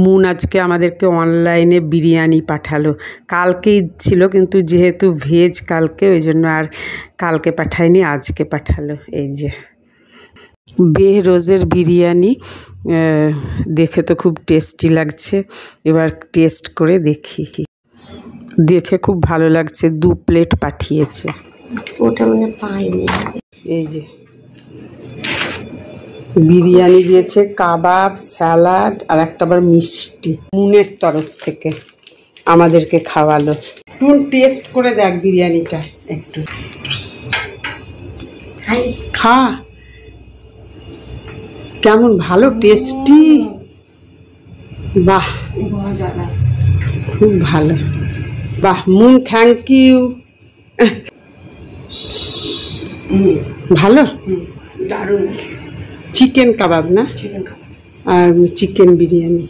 Moon আজকে আমাদেরকে অনলাইনে বিরিয়ানি পাঠালো। কালকেই ছিল কিন্তু যেহেতু ভেজ কালকে, ওই জন্য আর কালকে পাঠায়নি, আজকে পাঠালো। এই যে বেহরোজের বিরিয়ানি, দেখে তো খুব টেস্টি লাগছে। এবার টেস্ট করে দেখি। দেখে খুব ভালো লাগছে। 2 প্লেট পাঠিয়েছে। ওটা মানে পাইনি। এই যে বিরিয়ানি দিয়েছে, কাবাব, স্যালাড আর একটা আবার মিষ্টি মুনের তরফ থেকে আমাদেরকে খাওয়ালো। তুই টেস্ট করে দেখ বিরিয়ানিটা একটু। খা, কেমন ভালো টেস্টি। বাহ, খুব ভালো। বাহ মুন, থ্যাংক ইউ। ভালো, দারুণ। চিকেন কাবাব না, আর চিকেন বিরিয়ানি।